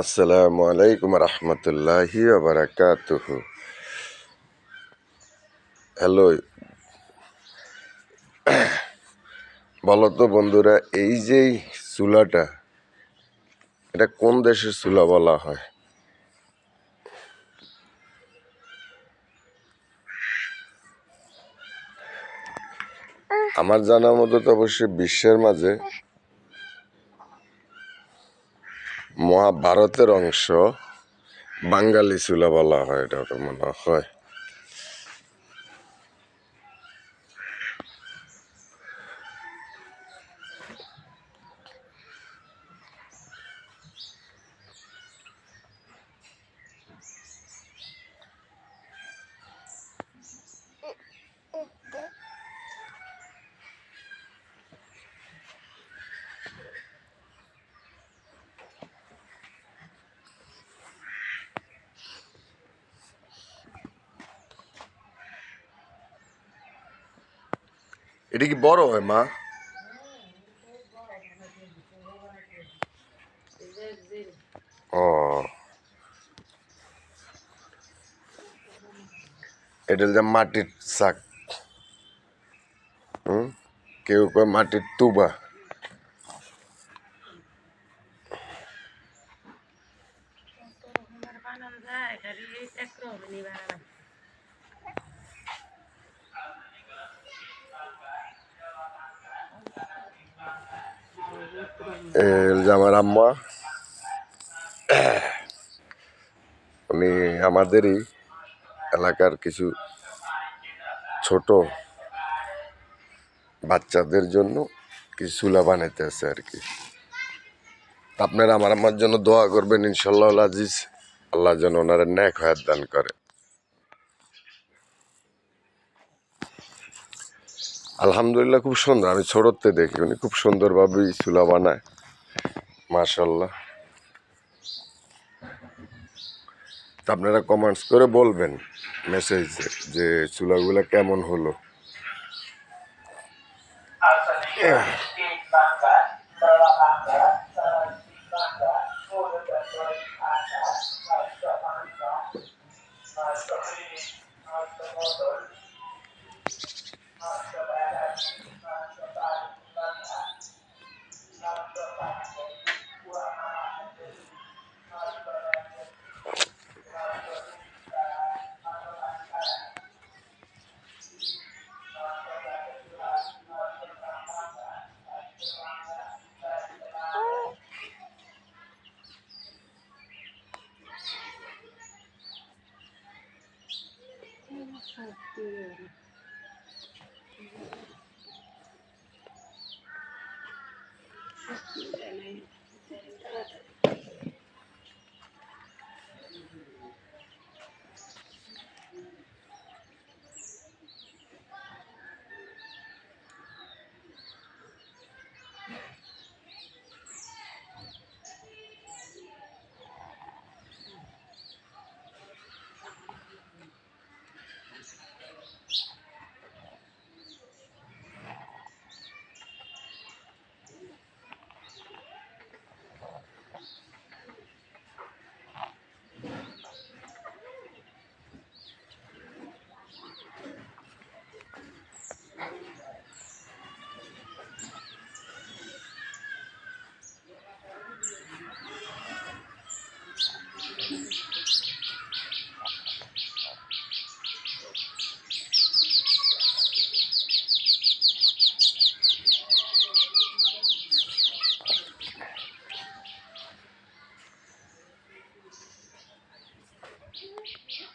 আসসালামু আলাইকুম রহমতুল্লাহি ওয়া বারাকাতুহু। হ্যালো, বলো তো বন্ধুরা, এই যে চুলাটা, এটা কোন দেশের চুলা বলা হয়? আমার জানা মতো তো অবশ্যই বিশ্বের মাঝে মহাভারতের অংশ বাঙালি চুলা বলা হয়, এটা তো মনে হয়। এটা কি বড় হয় মা? ও, এটা যে মাটির চাক, কেউ কয় মাটির তুবা। যে আমার আম্মা, উনি আমাদেরই এলাকার কিছু ছোট বাচ্চাদের জন্য কিছু চুলা বানাইতে আছে আর কি। আপনারা আমার জন্য দোয়া করবেন, ইনশাল্লাহ আজিজ, আল্লাহ যেন ওনারা ন্যাক হায়াত দান করে। আলহামদুলিল্লাহ, খুব সুন্দর। আমি ছোটতে দেখি উনি খুব সুন্দরভাবেই চুলা বানায়, মাশাল্লাহ। আপনারা কমেন্টস করে বলবেন মেসেজে যে চুলাগুলা কেমন হলো।